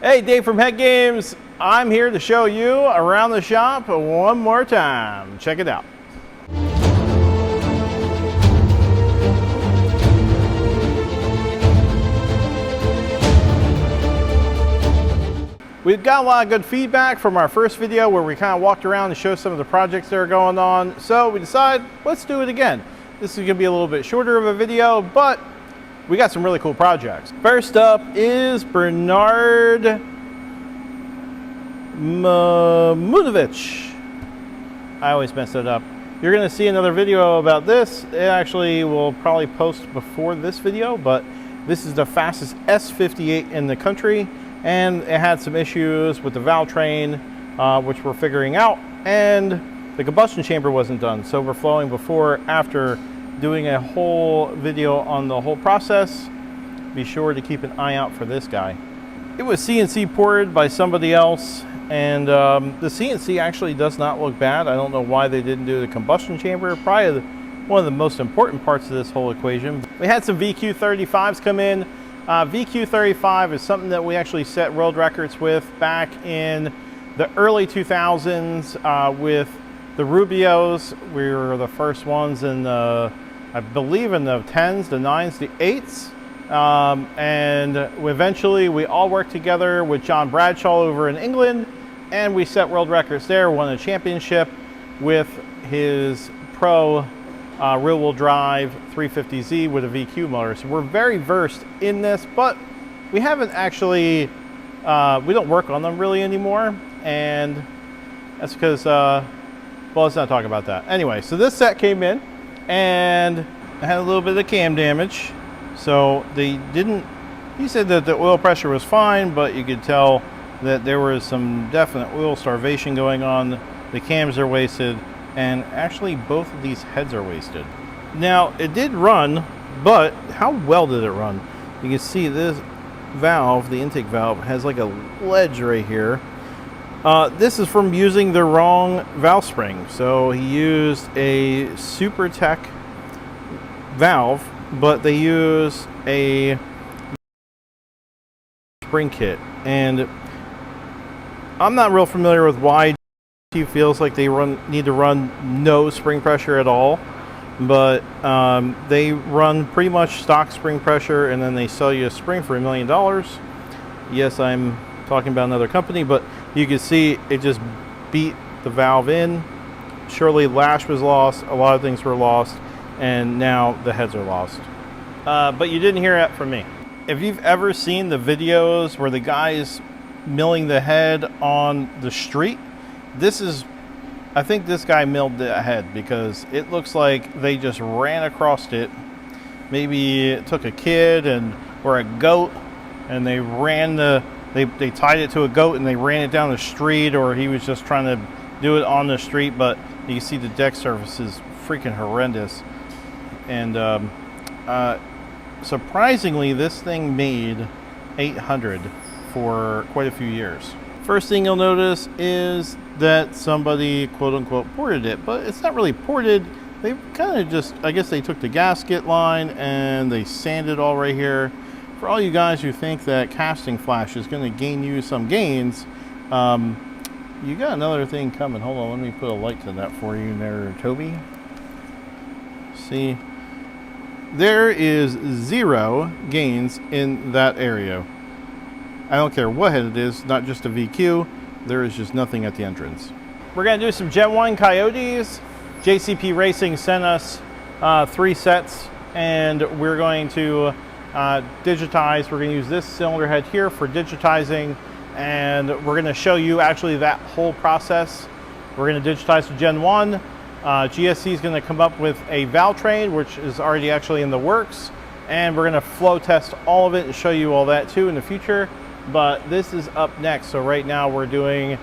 Hey, Dave from HeadGames. I'm here to show you around the shop one more time. Check it out. We've got a lot of good feedback from our first video where we kind of walked around and showed some of the projects that are going on. So we decided, let's do it again. This is going to be a little bit shorter of a video, but we got some really cool projects. First up is Bernard Movich. I always mess it up. You're going to see another video about this. It actually will probably post before this video, but this is the fastest S58 in the country, and it had some issues with the valve train, which we're figuring out, and the combustion chamber wasn't done. So we're flowing before, after, doing a whole video on the whole process. Be sure to keep an eye out for this guy. It was CNC ported by somebody else, and the CNC actually does not look bad. I don't know why they didn't do the combustion chamber. Probably one of the most important parts of this whole equation. We had some VQ35s come in. VQ35 is something that we actually set world records with back in the early 2000s with the Rubios. We were the first ones in the, I believe, in the 10s, the 9s, the 8s. And eventually we all worked together with John Bradshaw over in England, and we set world records there, won a championship with his Pro rear-wheel drive 350Z with a VQ motor. So we're very versed in this, but we haven't actually, we don't work on them really anymore, and that's because, well, let's not talk about that. Anyway, so this set came in, and it had a little bit of cam damage. So they didn't, he said that the oil pressure was fine, but you could tell that there was some definite oil starvation going on. The cams are wasted, and actually both of these heads are wasted. Now, it did run, but how well did it run? You can see this valve, the intake valve, has like a ledge right here. This is from using the wrong valve spring. So he used a SuperTech valve, but they use a spring kit, and I'm not real familiar with why he feels like they need to run no spring pressure at all, but they run pretty much stock spring pressure, and then they sell you a spring for $1 million. Yes, I'm talking about another company, but you can see it just beat the valve in. Surely lash was lost, a lot of things were lost, and now the heads are lost. But you didn't hear that from me. If you've ever seen the videos where the guy's milling the head on the street, this is, I think this guy milled the head, because it looks like they just ran across it. Maybe it took a kid or a goat, and they ran they tied it to a goat and they ran it down the street, or he was just trying to do it on the street. But you see the deck surface is freaking horrendous. And surprisingly, this thing made 800 for quite a few years. First thing you'll notice is that somebody quote unquote ported it, but it's not really ported. They kind of just, I guess they took the gasket line and they sanded all right here. For all you guys who think that casting flash is going to gain you some gains, you got another thing coming. Hold on, let me put a light to that for you there, Toby. See, there is 0 gains in that area. I don't care what head it is, not just a VQ, there is just nothing at the entrance. We're going to do some Gen 1 Coyotes. JCP Racing sent us 3 sets, and we're going to digitize. We're going to use this cylinder head here for digitizing, and we're going to show you actually that whole process. We're going to digitize the Gen 1. GSC is going to come up with a valve train, which is already actually in the works, and we're going to flow test all of it and show you all that too in the future. But this is up next. So right now we're doing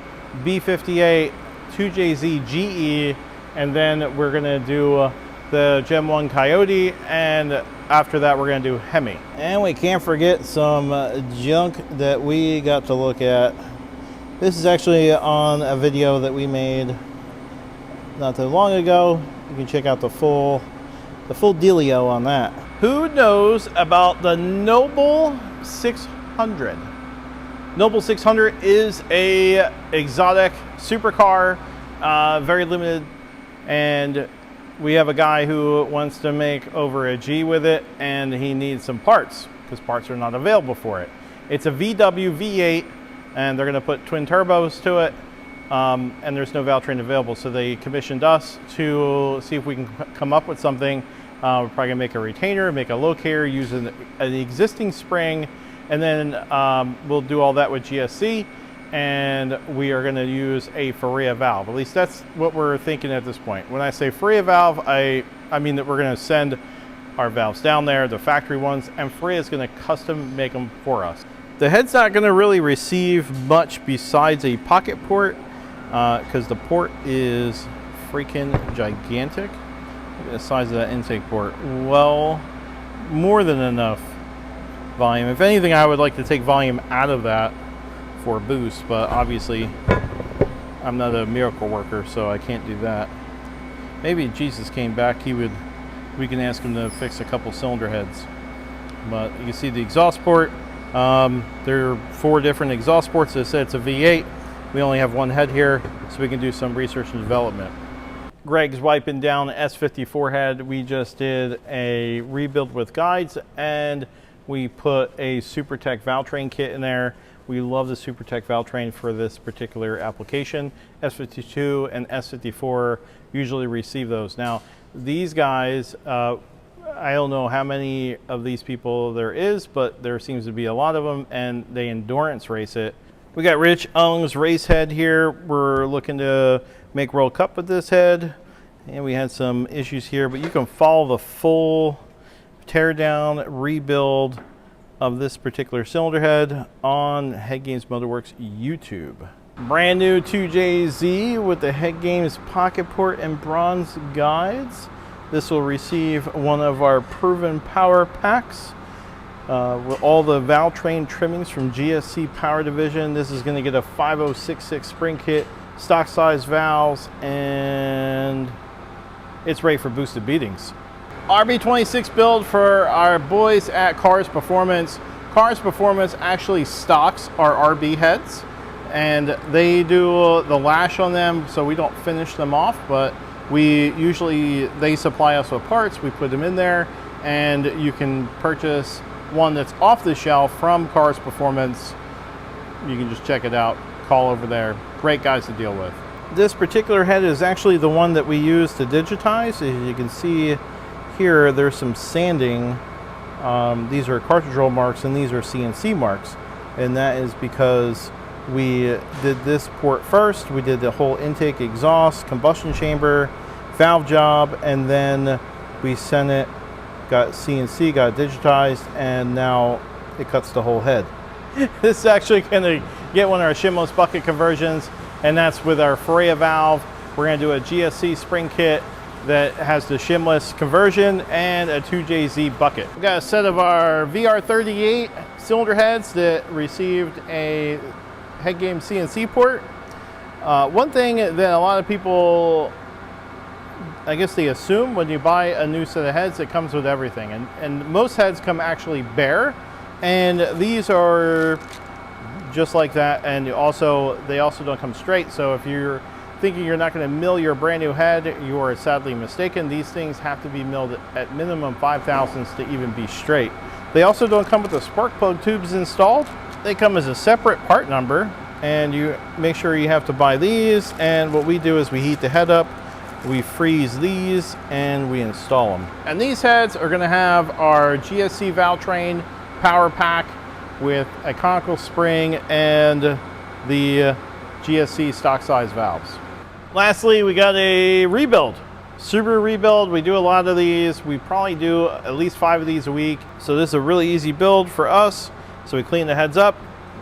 B58, 2JZ GE, and then we're going to do the Gen 1 Coyote, and after that we're going to do Hemi. And we can't forget some junk that we got to look at. This is actually on a video that we made not too long ago. You can check out the full dealio on that. Who knows about the Noble 600? Noble 600 is a exotic supercar, very limited, and we have a guy who wants to make over a G with it, and he needs some parts because parts are not available for it. It's a VW V8, and they're going to put twin turbos to it, and there's no valve train available, so they commissioned us to see if we can come up with something. We're probably going to make a retainer, make a locator, use an existing spring, and then we'll do all that with GSC, and we are going to use a Faria valve. At least that's what we're thinking at this point. When I say Faria valve, I mean that we're going to send our valves down there, the factory ones, and Faria is going to custom make them for us. The head's not going to really receive much besides a pocket port, because the port is freaking gigantic. Look at the size of that intake port. Well, more than enough volume. If anything, I would like to take volume out of that for a boost, but obviously I'm not a miracle worker, so I can't do that. Maybe if Jesus came back, we can ask him to fix a couple cylinder heads. But you can see the exhaust port. There are 4 different exhaust ports. As I said, it's a V8. We only have one head here, so we can do some research and development. Greg's wiping down the S54 head. We just did a rebuild with guides, and we put a SuperTech valve train kit in there. We love the SuperTech valve train for this particular application. S52 and S54 usually receive those. Now, these guys, I don't know how many of these people there is, but there seems to be a lot of them, and they endurance race it. We got Rich Ung's race head here. We're looking to make World Cup with this head, and we had some issues here, but you can follow the full tear down rebuild of this particular cylinder head on HeadGames Motorworks YouTube. Brand new 2JZ with the HeadGames pocket port and bronze guides. This will receive one of our proven power packs with all the valve train trimmings from GSC Power Division. This is going to get a 5066 spring kit, stock size valves, and it's ready for boosted beatings. RB26 build for our boys at Cars Performance. Cars Performance actually stocks our RB heads, and they do the lash on them, so we don't finish them off, but they supply us with parts, we put them in there, and you can purchase one that's off the shelf from Cars Performance. You can just check it out, call over there. Great guys to deal with. This particular head is actually the one that we use to digitize. As you can see here, there's some sanding. These are cartridge roll marks, and these are CNC marks, and that is because we did this port first. We did the whole intake, exhaust, combustion chamber, valve job, and then we sent it, got CNC, got digitized, and now it cuts the whole head. This is actually going to get one of our Shimless Bucket conversions, and that's with our Faria valve. We're going to do a GSC spring kit that has the Shimless conversion and a 2JZ bucket. We got a set of our VR38 cylinder heads that received a HeadGames CNC port. One thing that a lot of people, I guess they assume when you buy a new set of heads, it comes with everything. And most heads come actually bare, and these are just like that. And they also don't come straight. So if you're thinking you're not going to mill your brand new head, you are sadly mistaken. These things have to be milled at minimum 5/1000ths to even be straight. They also don't come with the spark plug tubes installed. They come as a separate part number, and you make sure you have to buy these. And what we do is we heat the head up, we freeze these, and we install them. And these heads are going to have our GSC valve train power pack with a conical spring and the GSC stock size valves. Lastly, we got a rebuild. Subaru rebuild. We do a lot of these. We probably do at least 5 of these a week. So this is a really easy build for us. So we clean the heads up,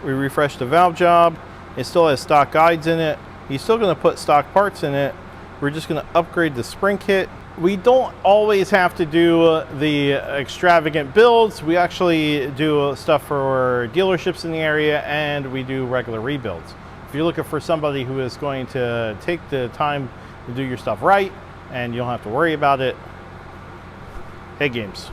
we refresh the valve job. It still has stock guides in it. You're still going to put stock parts in it. We're just going to upgrade the spring kit. We don't always have to do the extravagant builds. We actually do stuff for dealerships in the area, and we do regular rebuilds. If you're looking for somebody who is going to take the time to do your stuff right and you don't have to worry about it, HeadGames.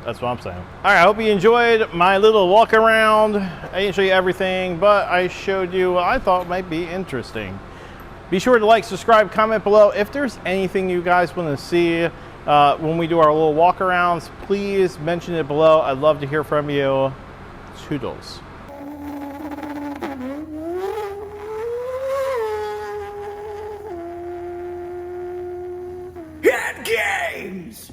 That's what I'm saying. All right, I hope you enjoyed my little walk around. I didn't show you everything, but I showed you what I thought might be interesting. Be sure to like, subscribe, comment below. If there's anything you guys want to see when we do our little walk arounds, please mention it below. I'd love to hear from you. Toodles. HeadGames!